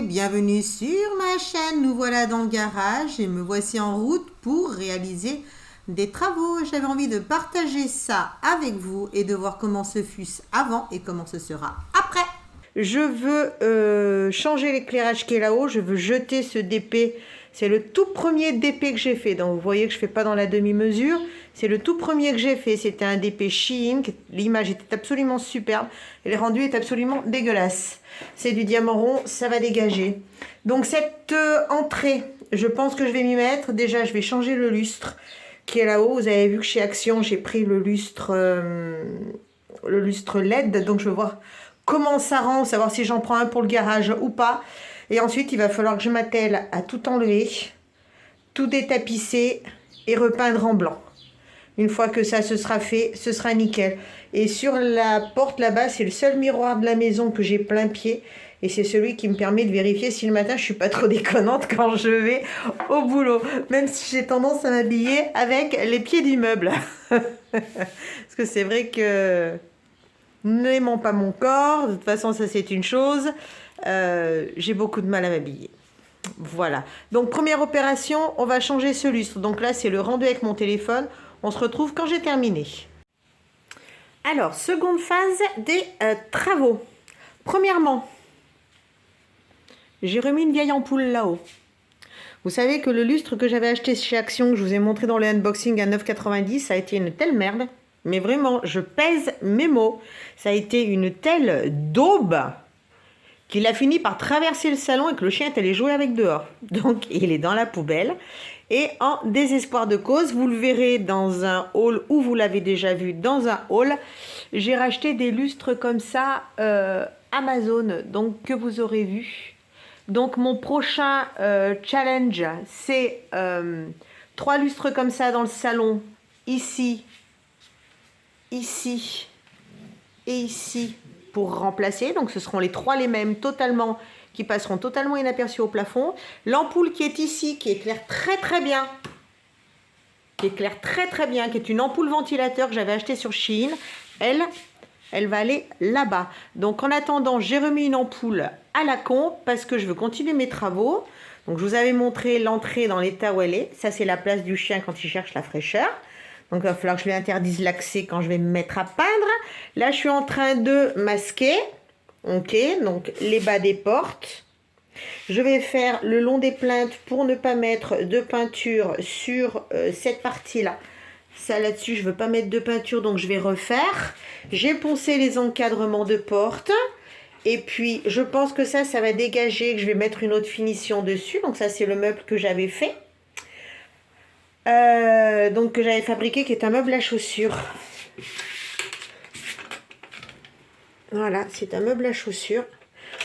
bienvenue sur ma chaîne. Nous voilà dans le garage et me voici en route pour réaliser des travaux. J'avais envie de partager ça avec vous et de voir comment ce fut avant et comment ce sera après. Je veux changer l'éclairage qui est là-haut, je veux jeter ce DP. C'est le tout premier DP que j'ai fait, donc vous voyez que je ne fais pas dans la demi-mesure. C'est le tout premier que j'ai fait, c'était un DP Shein, l'image était absolument superbe, et le rendu est absolument dégueulasse. C'est du diamant rond, ça va dégager. Donc cette entrée, je pense que je vais m'y mettre. Déjà, je vais changer le lustre qui est là-haut. Vous avez vu que chez Action, j'ai pris le lustre LED, donc je vais voir comment ça rend, savoir si j'en prends un pour le garage ou pas. Et ensuite, il va falloir que je m'attelle à tout enlever, tout détapisser et repeindre en blanc. Une fois que ça se sera fait, ce sera nickel. Et sur la porte là-bas, c'est le seul miroir de la maison que j'ai plein pied. Et c'est celui qui me permet de vérifier si le matin, je suis pas trop déconnante quand je vais au boulot. Même si j'ai tendance à m'habiller avec les pieds du meuble. Parce que c'est vrai que n'aimant pas mon corps, de toute façon, ça c'est une chose. J'ai beaucoup de mal à m'habiller. Voilà. Donc, première opération, on va changer ce lustre. Donc là, c'est le rendu avec mon téléphone. On se retrouve quand j'ai terminé. Alors, seconde phase des travaux. Premièrement, j'ai remis une vieille ampoule là-haut. Vous savez que le lustre que j'avais acheté chez Action, que je vous ai montré dans le unboxing à 9,90, ça a été une telle merde. Mais vraiment, je pèse mes mots. Ça a été une telle daube qu'il a fini par traverser le salon et que le chien est allé jouer avec dehors. Donc, il est dans la poubelle. Et en désespoir de cause, vous le verrez dans un haul ou vous l'avez déjà vu dans un haul, j'ai racheté des lustres comme ça Amazon, donc que vous aurez vu. Donc, mon prochain challenge, c'est 3 lustres comme ça dans le salon, ici, ici et ici, pour remplacer. Donc ce seront les 3 les mêmes totalement, qui passeront totalement inaperçus au plafond. L'ampoule qui est ici, qui éclaire très bien, qui est une ampoule ventilateur que j'avais acheté sur Shein, elle va aller là-bas. Donc en attendant, j'ai remis une ampoule à la con parce que je veux continuer mes travaux. Donc je vous avais montré l'entrée dans l'état où elle est. Ça, c'est la place du chien quand il cherche la fraîcheur. Donc, il va falloir que je lui interdise l'accès quand je vais me mettre à peindre. Là, je suis en train de masquer. Ok, donc les bas des portes. Je vais faire le long des plinthes pour ne pas mettre de peinture sur cette partie-là. Ça, là-dessus, je ne veux pas mettre de peinture, donc je vais refaire. J'ai poncé les encadrements de porte. Et puis, je pense que ça va dégager, que je vais mettre une autre finition dessus. Donc, ça, c'est le meuble que j'avais fait. Donc que j'avais fabriqué, qui est un meuble à chaussures. Voilà, c'est un meuble à chaussures.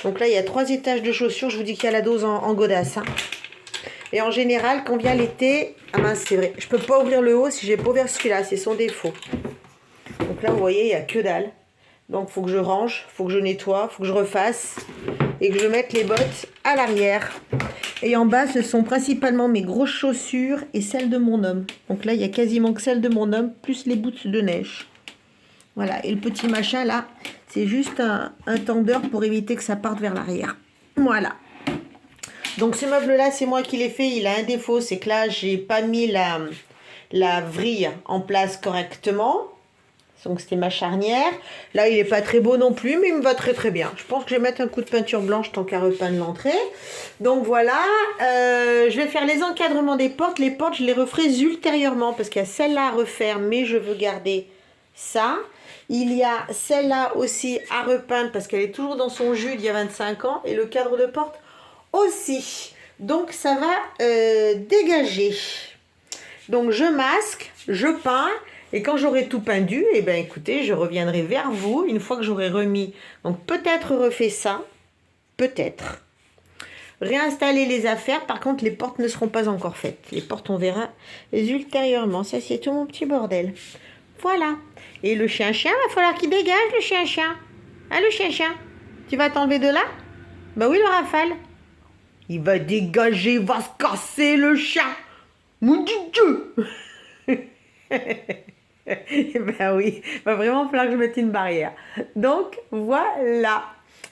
Donc là, il y a 3 étages de chaussures. Je vous dis qu'il y a la dose en godasse. Hein. Et en général, quand vient l'été... Ah mince, c'est vrai. Je peux pas ouvrir le haut si j'ai pas ouvert celui-là. C'est son défaut. Donc là, vous voyez, il n'y a que dalle. Donc, il faut que je range, il faut que je nettoie, il faut que je refasse. Et que je mette les bottes à l'arrière. Et en bas, ce sont principalement mes grosses chaussures et celles de mon homme. Donc là, il y a quasiment que celles de mon homme, plus les boots de neige. Voilà, et le petit machin là, c'est juste un tendeur pour éviter que ça parte vers l'arrière. Voilà. Donc ce meuble-là, c'est moi qui l'ai fait. Il a un défaut, c'est que là, j'ai pas mis la vrille en place correctement. Donc c'était ma charnière. Là, il n'est pas très beau non plus, mais il me va très bien. Je pense que je vais mettre un coup de peinture blanche tant qu'à repeindre l'entrée. Donc voilà, je vais faire les encadrements des portes. Les portes, je les referai ultérieurement parce qu'il y a celle-là à refaire, mais je veux garder ça. Il y a celle-là aussi à repeindre parce qu'elle est toujours dans son jus d'il y a 25 ans. Et le cadre de porte aussi. Donc ça va dégager. Donc je masque, je peins. Et quand j'aurai tout peindu, eh bien écoutez, je reviendrai vers vous une fois que j'aurai remis. Donc peut-être refait ça, peut-être. Réinstaller les affaires, par contre les portes ne seront pas encore faites. Les portes on verra ultérieurement. Ça c'est tout mon petit bordel. Voilà. Et le chien-chien, il va falloir qu'il dégage le chien-chien. Hein le chien-chien? Tu vas t'enlever de là? Bah oui le rafale. Il va dégager, il va se casser le chien. Mon Dieu. Ben oui, il va vraiment falloir que je mette une barrière. Donc, voilà.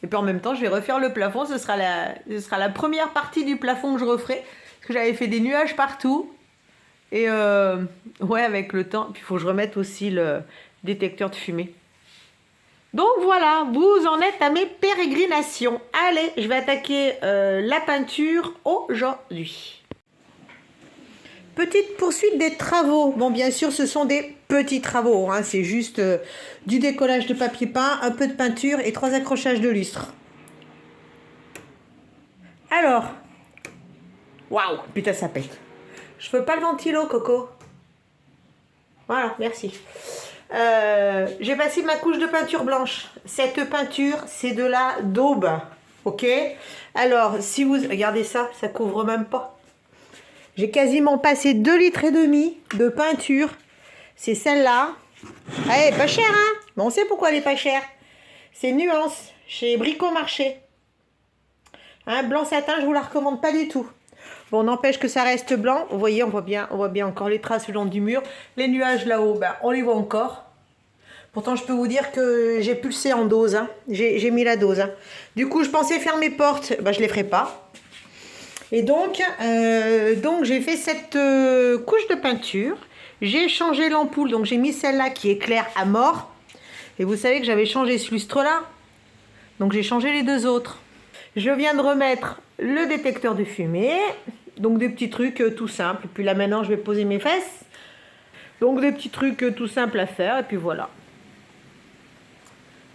Et puis en même temps, je vais refaire le plafond. Ce sera la première partie du plafond que je referai. Parce que j'avais fait des nuages partout. Et ouais, avec le temps. Puis il faut que je remette aussi le détecteur de fumée. Donc voilà, vous en êtes à mes pérégrinations. Allez, je vais attaquer la peinture aujourd'hui. Petite poursuite des travaux. Bon, bien sûr, ce sont des petits travaux. Hein. C'est juste du décollage de papier peint, un peu de peinture et 3 accrochages de lustre. Alors, waouh, putain, ça pète. Je veux pas le ventilo, Coco. Voilà, merci. J'ai passé ma couche de peinture blanche. Cette peinture, c'est de la daube. Ok? Alors, si vous... Regardez ça, ça couvre même pas. J'ai quasiment passé 2,5 litres de peinture. C'est celle-là. Elle est pas chère, hein? Mais on sait pourquoi elle est pas chère. C'est Nuance, chez Bricomarché. Hein, blanc satin, je vous la recommande pas du tout. Bon, n'empêche que ça reste blanc. Vous voyez, on voit bien encore les traces le long du mur. Les nuages là-haut, ben, on les voit encore. Pourtant, je peux vous dire que j'ai pulsé en dose. Hein. J'ai mis la dose. Hein. Du coup, je pensais faire mes portes. Ben, je ne les ferai pas. Et donc j'ai fait cette couche de peinture. J'ai changé l'ampoule. Donc, j'ai mis celle-là qui éclaire à mort. Et vous savez que j'avais changé ce lustre-là. Donc, j'ai changé les deux autres. Je viens de remettre le détecteur de fumée. Donc, des petits trucs tout simples. Et puis là, maintenant, je vais poser mes fesses. Donc, des petits trucs tout simples à faire. Et puis, voilà.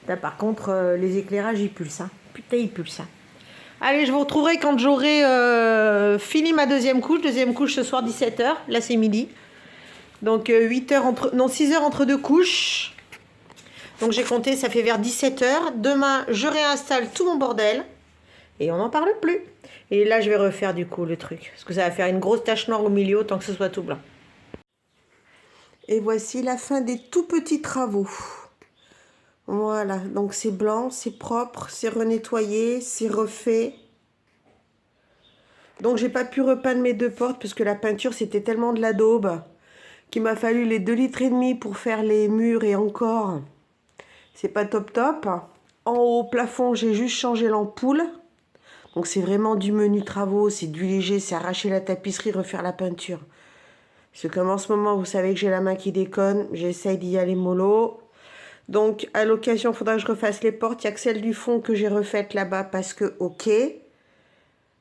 Là, par contre, les éclairages, ils pulsent. Hein. Putain, ils pulsent. Hein. Allez, je vous retrouverai quand j'aurai fini ma deuxième couche. Deuxième couche ce soir, 17h. Là, c'est midi. Donc, 6 heures entre deux couches. Donc, j'ai compté, ça fait vers 17h. Demain, je réinstalle tout mon bordel. Et on n'en parle plus. Et là, je vais refaire du coup le truc. Parce que ça va faire une grosse tache noire au milieu, tant que ce soit tout blanc. Et voici la fin des tout petits travaux. Voilà, donc c'est blanc, c'est propre, c'est renettoyé, c'est refait. Donc j'ai pas pu repeindre mes deux portes parce que la peinture c'était tellement de la daube qu'il m'a fallu les 2,5 litres pour faire les murs et encore. C'est pas top top. En haut au plafond, j'ai juste changé l'ampoule. Donc c'est vraiment du menu travaux, c'est du léger, c'est arracher la tapisserie, refaire la peinture. Parce que comme en ce moment, vous savez que j'ai la main qui déconne, j'essaye d'y aller mollo. Donc, à l'occasion, il faudra que je refasse les portes. Il n'y a que celle du fond que j'ai refaite là-bas parce que, ok.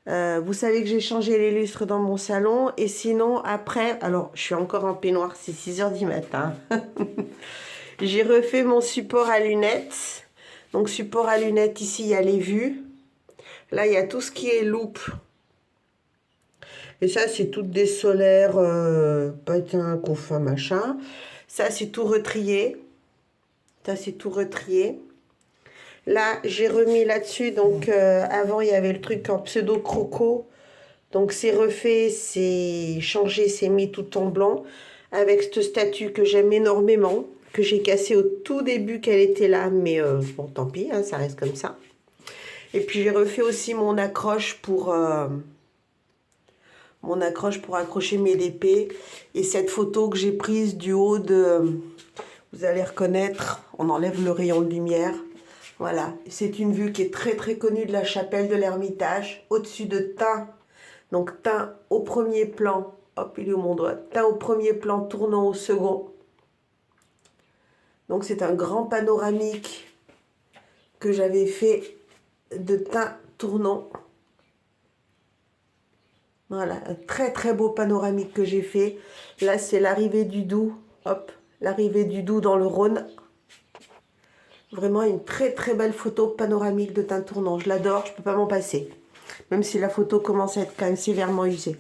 Vous savez que j'ai changé les lustres dans mon salon. Et sinon, après, alors, je suis encore en peignoir, c'est 6h du matin. J'ai refait mon support à lunettes. Donc, support à lunettes, ici, il y a les vues. Là, il y a tout ce qui est loupe. Et ça, c'est toutes des solaires, patin, confin, machin. Ça, c'est tout retrié. Ça, c'est tout retrié. Là, j'ai remis là-dessus. Donc, avant, il y avait le truc en pseudo-croco. Donc, c'est refait, c'est changé, c'est mis tout en blanc. Avec cette statue que j'aime énormément. Que j'ai cassée au tout début qu'elle était là. Mais bon, tant pis, hein, ça reste comme ça. Et puis, j'ai refait aussi mon accroche pour accrocher mes DP. Et cette photo que j'ai prise du haut de... Vous allez reconnaître, on enlève le rayon de lumière. Voilà, c'est une vue qui est très très connue de la chapelle de l'Ermitage. Au-dessus de Tain, donc Tain au premier plan, hop, il est où mon doigt? Tain au premier plan, tournant au second. Donc c'est un grand panoramique que j'avais fait de Tain tournant. Voilà, un très très beau panoramique que j'ai fait. Là, c'est l'arrivée du Doubs, hop, l'arrivée du Doubs dans le Rhône. Vraiment une très très belle photo panoramique de Tain tournant. Je l'adore, je ne peux pas m'en passer. Même si la photo commence à être quand même sévèrement usée.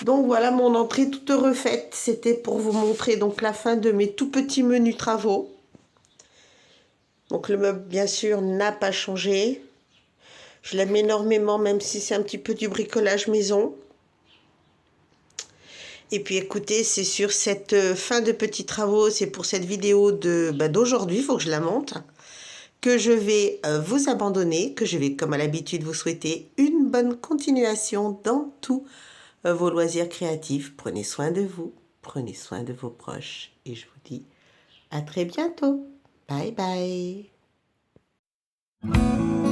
Donc voilà mon entrée toute refaite. C'était pour vous montrer donc la fin de mes tout petits menus travaux. Donc le meuble bien sûr n'a pas changé. Je l'aime énormément même si c'est un petit peu du bricolage maison. Et puis écoutez, c'est sur cette fin de petits travaux, c'est pour cette vidéo d'aujourd'hui, il faut que je la monte, que je vais vous abandonner, que je vais comme à l'habitude vous souhaiter une bonne continuation dans tous vos loisirs créatifs. Prenez soin de vous, prenez soin de vos proches et je vous dis à très bientôt. Bye bye. Voilà.